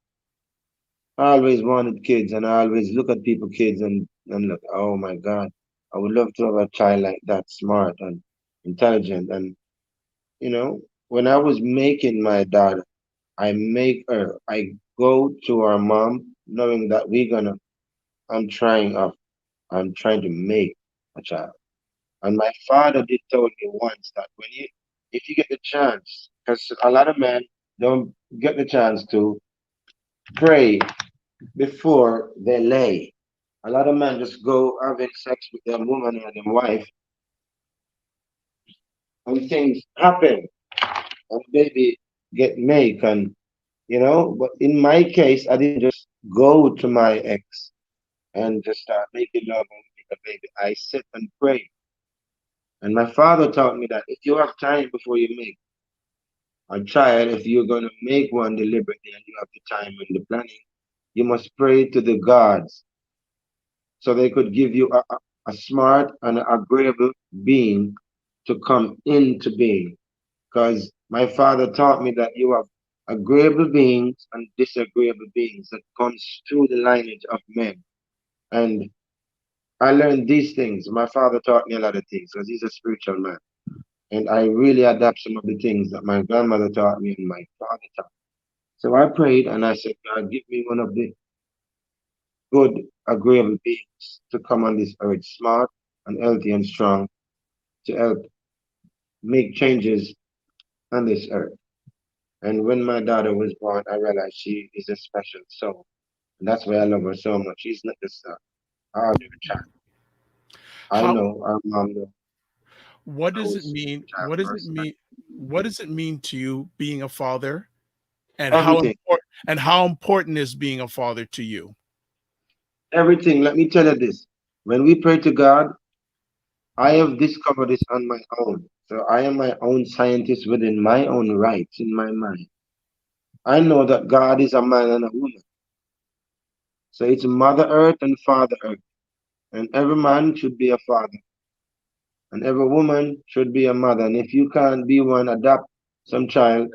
[SPEAKER 2] I always wanted kids and I always look at people kids and look, oh my God, I would love to have a child like that, smart and intelligent. And you know, when I was making my daughter, I go to our mom knowing that I'm trying of, I'm trying to make a child. And my father did tell me once that if you get the chance, because a lot of men don't get the chance to pray before they lay. A lot of men just go having sex with their woman or their wife, and things happen, and baby get made, and you know. But in my case, I didn't just go to my ex and just start making love and make a baby. I sit and pray, and my father taught me that if you have time before you make a child, if you're going to make one deliberately and you have the time and the planning, you must pray to the gods so they could give you a smart and agreeable being to come into being. Because my father taught me that you have agreeable beings and disagreeable beings that comes through the lineage of men. And I learned these things. My father taught me a lot of things because he's a spiritual man. And I really adapt some of the things that my grandmother taught me and my father taught me. So I prayed and I said, God, give me one of the good, agreeable beings to come on this earth, smart and healthy and strong, to help make changes on this earth. And when my daughter was born, I realized she is a special soul. And that's why I love her so much. She's not just a ordinary child. I
[SPEAKER 1] How
[SPEAKER 2] know our mom
[SPEAKER 1] what does it
[SPEAKER 2] knows
[SPEAKER 1] mean?
[SPEAKER 2] child personally.
[SPEAKER 1] What does it mean to you being a father, and
[SPEAKER 2] Everything,
[SPEAKER 1] how important is being a father to you?
[SPEAKER 2] everything. Let me tell you this. When we pray to God, I have discovered this on my own. So I am my own scientist within my own rights in my mind. I know that God is a man and a woman. So it's Mother Earth and Father Earth. And every man should be a father. And every woman should be a mother. And if you can't be one, adopt some child,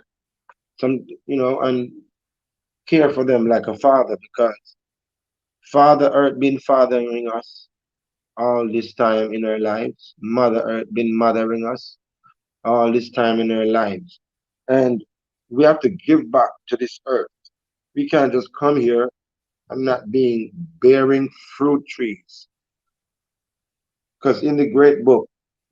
[SPEAKER 2] and care for them like a father because Father Earth been fathering us all this time in our lives. Mother Earth been mothering us all this time in our lives. And we have to give back to this earth. We can't just come here and not being bearing fruit trees. Because in the great book,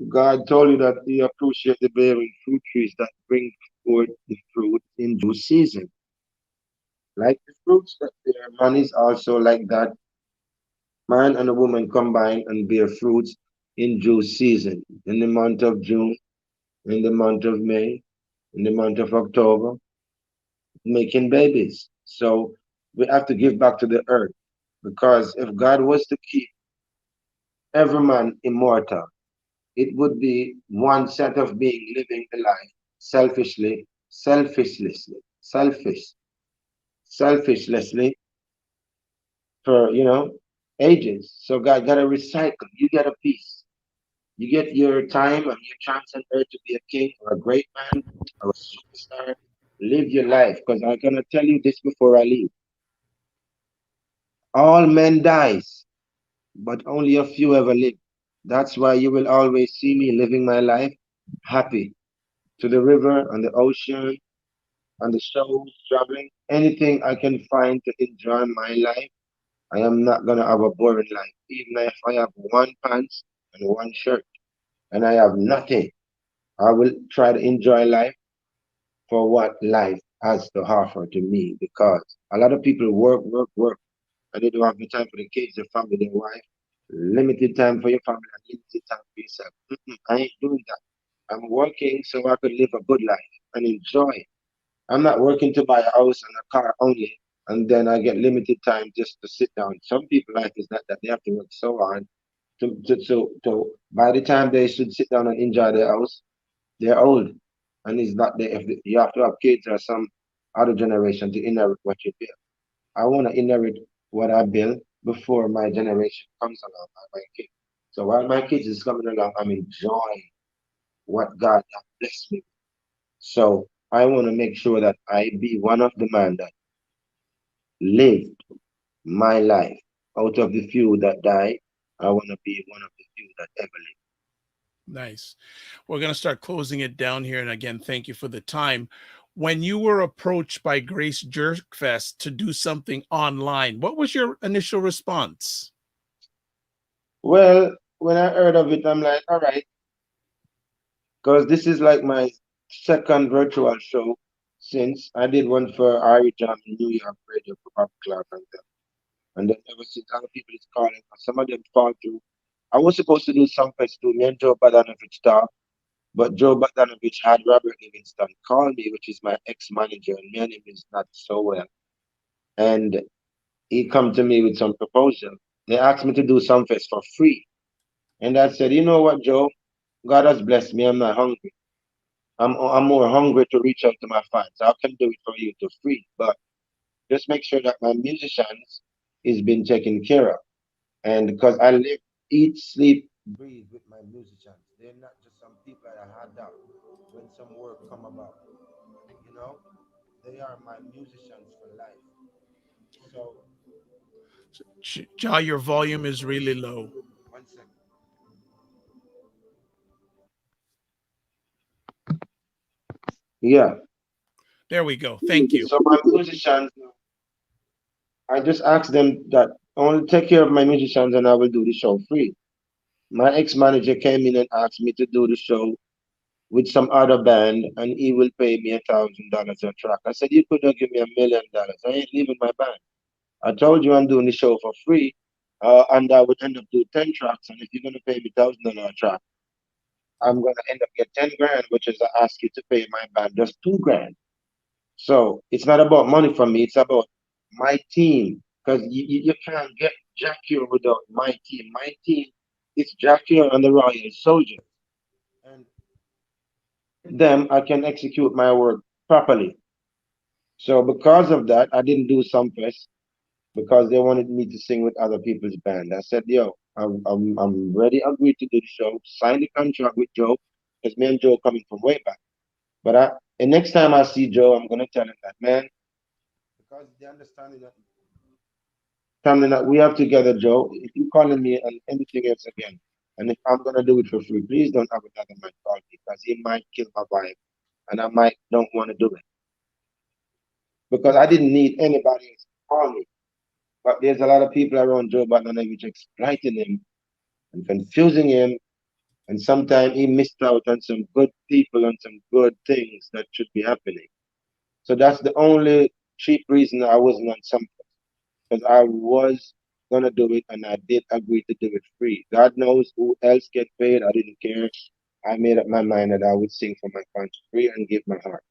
[SPEAKER 2] God told you that He appreciates the bearing fruit trees that bring forth the fruit in due season. Like the fruits that bear, man is also like that. Man and a woman combine and bear fruits in due season. In the month of June, in the month of May, in the month of October, making babies. So we have to give back to the earth because if God was to keep every man immortal, it would be one set of being living the life selfishly, selfish, selfishlessly for ages. So God gotta recycle. You get a piece. You get your time and your chance on earth to be a king or a great man or a superstar. Live your life. Because I'm gonna tell you this before I leave. All men dies, but only a few ever live. That's why you will always see me living my life happy to the river, on the ocean, on the shows, traveling, anything I can find to enjoy my life. I am not gonna have a boring life, even if I have one pants and one shirt and I have nothing. I will try to enjoy life for what life has to offer to me because a lot of people work, work, work, and they don't have the time for the kids, their family, their wife. Limited time for your family and limited time for yourself. I ain't doing that. I'm working so I could live a good life and enjoy. I'm not working to buy a house and a car only, and then I get limited time just to sit down. Some people life is not that they have to work so hard to by the time they should sit down and enjoy their house, they're old, and it's not there. If you have to have kids or some other generation to inherit what you build. I want to inherit what I built before my generation comes along, my kids. So while my kids is coming along, I'm enjoying what God has blessed me. So I want to make sure that I be one of the man that lived my life. Out of the few that died, I want to be one of the few that ever lived.
[SPEAKER 1] Nice. We're going to start closing it down here. And again, thank you for the time. When you were approached by Grace JerkFest to do something online, what was your initial response?
[SPEAKER 2] Well, when I heard of it, I'm like, all right, because this is like my second virtual show since I did one for Ari Jam in New York Radio for Pop Clark and then ever since other people is calling, some of them fall through. I was supposed to do some fest too, me and Joe Badanovich talk, but Joe Badanovich had Robert Livingston call me, which is my ex-manager, and me and him is not so well. And he come to me with some proposal. They asked me to do some fest for free. And I said, you know what, Joe? God has blessed me. I'm not hungry. I'm more hungry to reach out to my fans. I can do it for you to free, but just make sure that my musicians is being taken care of. And because I live, eat, sleep, breathe with my musicians. They're not just some people that I had out when some work come about. You know, they are my musicians for life. So
[SPEAKER 1] Ja, your volume is really low.
[SPEAKER 2] one second. Yeah.
[SPEAKER 1] There we go. Thank you.
[SPEAKER 2] So my musicians, I just asked them that I want to take care of my musicians and I will do the show free. My ex-manager came in and asked me to do the show with some other band, and he will pay me $1,000 a track. I said, you could have given me $1 million. I ain't leaving my band. I told you I'm doing the show for free, and I would end up doing 10 tracks. And if you're gonna pay me $1,000 a track, I'm gonna end up get 10 grand, which is I ask you to pay my band just 2 grand. So it's not about money for me. It's about my team, because you can't get Jack here without my team. My team is Jack here and the Royal Soldiers, and with them I can execute my work properly. So because of that, I didn't do some fest because they wanted me to sing with other people's band. I said, yo, I'm ready, agreed to do the show, sign the contract with Joe, because me and Joe coming from way back. But and next time I see Joe, I'm gonna tell him that, man, because the understanding that we have together, Joe. If you calling me and anything else again, and if I'm gonna do it for free, please don't have another man call me because he might kill my vibe, and I might don't want to do it because I
[SPEAKER 1] Okay.
[SPEAKER 2] didn't need anybody else to call me. But there's a lot of people around Joe Butler which exploiting him and confusing him, and sometimes he missed out on some good people and some good things that should be happening. So that's the only cheap reason I wasn't on something, because I was gonna do it and I did agree to do it free. God knows who else get paid. I didn't care. I made up my mind that I would sing for my fans free and give my heart.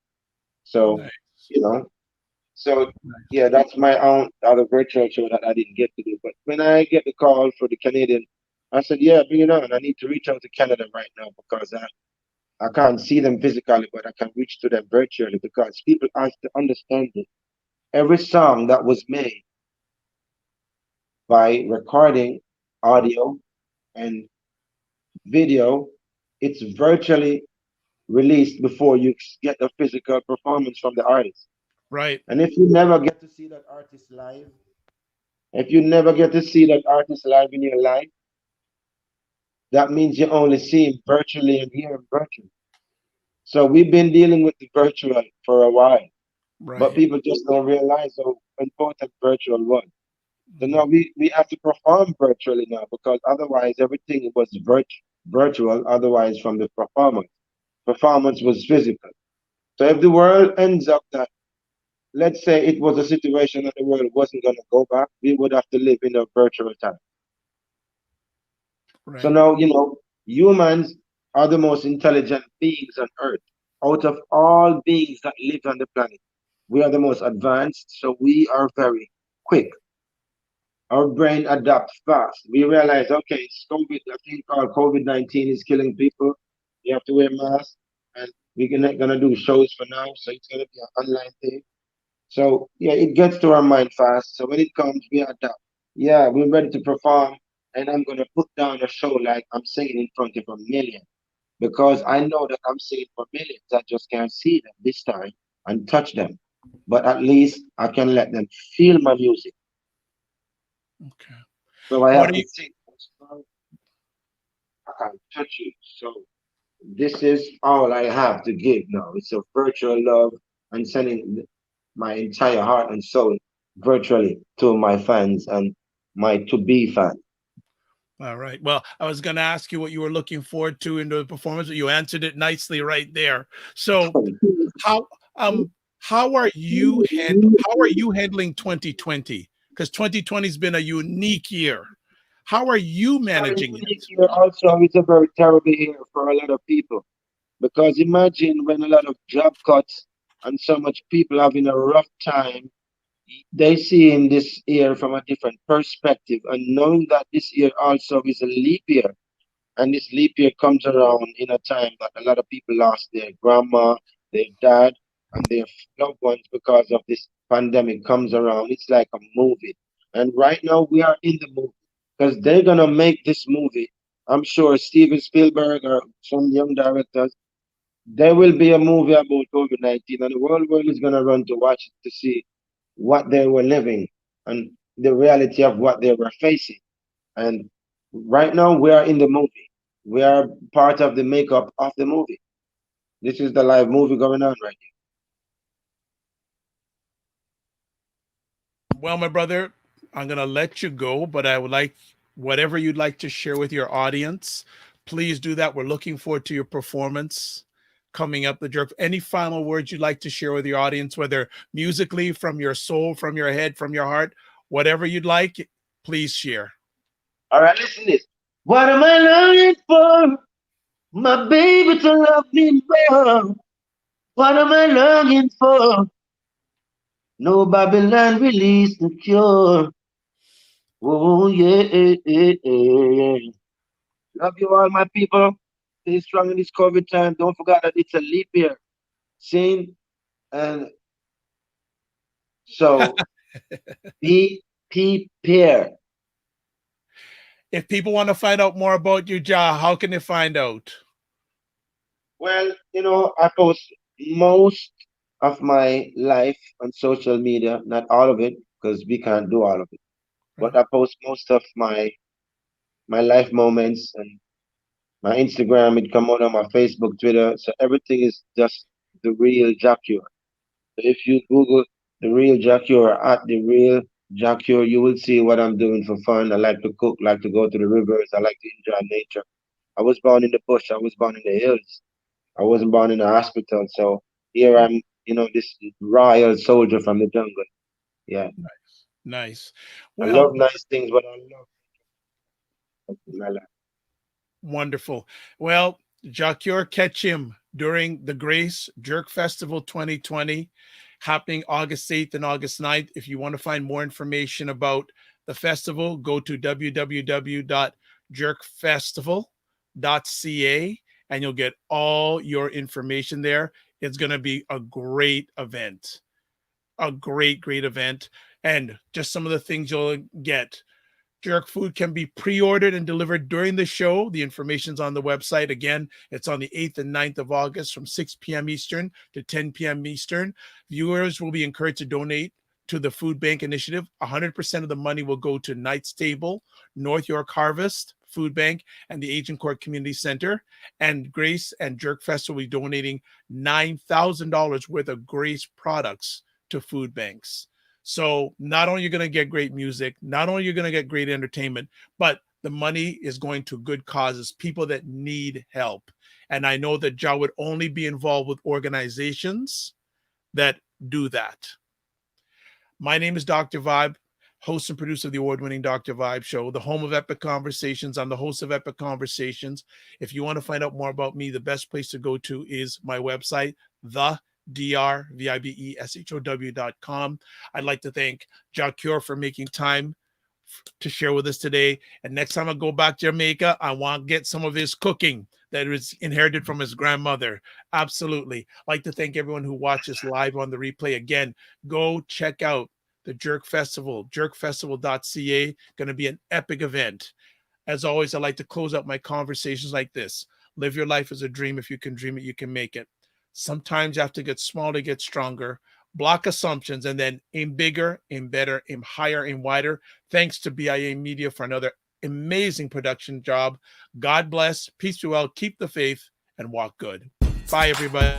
[SPEAKER 2] So,
[SPEAKER 1] Nice.
[SPEAKER 2] you know, so
[SPEAKER 1] Nice.
[SPEAKER 2] yeah, that's my own other virtual show that I didn't get to do. But when I get the call for the Canadian, I said, yeah, bring it on. I need to reach out to Canada right now because I can't see them physically, but I can reach to them virtually because people have to understand it. Every song that was made by recording audio and video, it's virtually released before you get a physical performance from the artist.
[SPEAKER 1] Right.
[SPEAKER 2] And if you never get to see that artist live, if you never get to see that artist live in your life, that means you only see him virtually and hear him virtually. So we've been dealing with the virtual for a while, but
[SPEAKER 1] Right.
[SPEAKER 2] people just don't realize how important virtual was. So now
[SPEAKER 1] Mhm.
[SPEAKER 2] we have to perform virtually now because otherwise everything was virtual, otherwise from the performance was physical. So if the world ends up that, let's say it was a situation that the world wasn't going to go back, we would have to live in a virtual time. So
[SPEAKER 1] Right.
[SPEAKER 2] now, humans are the most intelligent beings on earth. Out of all beings that live on the planet, we are the most advanced, so we are very quick. Our brain adapts fast. We realize, okay, it's COVID, a thing called COVID-19 is killing people. You have to wear masks, and we're not gonna do shows for now, so it's gonna be an online thing. So yeah, it gets to our mind fast. So when it comes, we adapt. Yeah, we're ready to perform, and I'm gonna put down a show like I'm singing in front of a million because I know that I'm singing for millions. I just can't see them this time and touch them, but at least I can let them feel my music.
[SPEAKER 1] Okay.
[SPEAKER 2] So I
[SPEAKER 1] What
[SPEAKER 2] have
[SPEAKER 1] do
[SPEAKER 2] to
[SPEAKER 1] you
[SPEAKER 2] sing. I can't touch you. So this is all I have to give now. It's a virtual love and sending my entire heart and soul virtually to my fans and my to be fans.
[SPEAKER 1] All right. Well, I was going to ask you what you were looking forward to in the performance, but you answered it nicely right there. So, how um how are you handling 2020? Because 2020 has been a unique year. How are you
[SPEAKER 2] It's not a
[SPEAKER 1] managing
[SPEAKER 2] unique
[SPEAKER 1] it?
[SPEAKER 2] year, also, it's a very terrible year for a lot of people. Because imagine when a lot of job cuts and so much people having a rough time, they see in this year from a different perspective and knowing that this year also is a leap year. And this leap year comes around in a time that a lot of people lost their grandma, their dad, and their loved ones because of this pandemic comes around. It's like a movie. And right now we are in the movie because they're going to make this movie. I'm sure Steven Spielberg or some young directors, there will be a movie about COVID-19 and the world is going to run to watch it to see what they were living and the reality of what they were facing. And right now we are in the movie. We are part of the makeup of the movie. This is the live movie going on right
[SPEAKER 1] Well, my brother, I'm going to let you go, but I would like whatever you'd like to share with your audience. Please do that. We're looking forward to your performance. coming up, the Jerk. Any final words you'd like to share with your audience, whether musically, from your soul, from your head, from your heart, whatever you'd like, please share.
[SPEAKER 2] All right, listen to this. What am I longing for? My baby to love me more. What am I longing for? No Babylon release the cure. Oh yeah, love you all, my people. Stay strong in this COVID time. Don't forget that it's a leap year. Sing and so be prepared.
[SPEAKER 1] If people want to find out more about you, Ja, how can they find out?
[SPEAKER 2] Well, I post most of my life on social media, not all of it, because we can't do all of it. But I post most of my life moments and my Instagram. It come out on my Facebook, Twitter. So everything is just the real Jacure. So if you Google the real Jacure or at the real Jacure, you will see what I'm doing for fun. I like to cook, like to go to the rivers. I like to enjoy nature. I was born in the bush. I was born in the hills. I wasn't born in a hospital. So here I'm, this royal soldier from the jungle. Yeah.
[SPEAKER 1] Nice. Nice.
[SPEAKER 2] I
[SPEAKER 1] Well,
[SPEAKER 2] love nice things, but I love my life.
[SPEAKER 1] wonderful. Well, Jacure, catch him during the Grace Jerk Festival 2020, happening August 8th and August 9th. If you want to find more information about the festival, go to www.jerkfestival.ca and you'll get all your information there. It's going to be a great event, a great, great event. And just some of the things you'll get. Jerk food can be pre-ordered and delivered during the show. The information's on the website. Again, it's on the 8th and 9th of August from 6 p.m. Eastern to 10 p.m. Eastern. Viewers will be encouraged to donate to the Food Bank Initiative. 100% of the money will go to Knight's Table, North York Harvest Food Bank, and the Agent Court Community Center. And Grace and Jerk Fest will be donating $9,000 worth of Grace products to food banks. So not only are you going to get great music, not only are you going to get great entertainment, but the money is going to good causes, people that need help. And I know that Ja would only be involved with organizations that do that. My name is Dr. Vibe, host and producer of the award-winning Dr. Vibe Show, the home of Epic Conversations. I'm the host of Epic Conversations. If you want to find out more about me, the best place to go to is my website, drvibeshow.com. I'd like to thank Jacure for making time to share with us today. And next time I go back to Jamaica, I want to get some of his cooking that was inherited from his grandmother. Absolutely. I'd like to thank everyone who watches live on the replay. Again, go check out the Jerk Festival, jerkfestival.ca. Going to be an epic event. As always, I like to close out my conversations like this. Live your life as a dream. If you can dream it, you can make it. Sometimes you have to get small to get stronger. Block assumptions and then aim bigger, aim better, aim higher, aim wider. Thanks to BIA Media for another amazing production job. God bless. Peace be well. Keep the faith and walk good. Bye, everybody.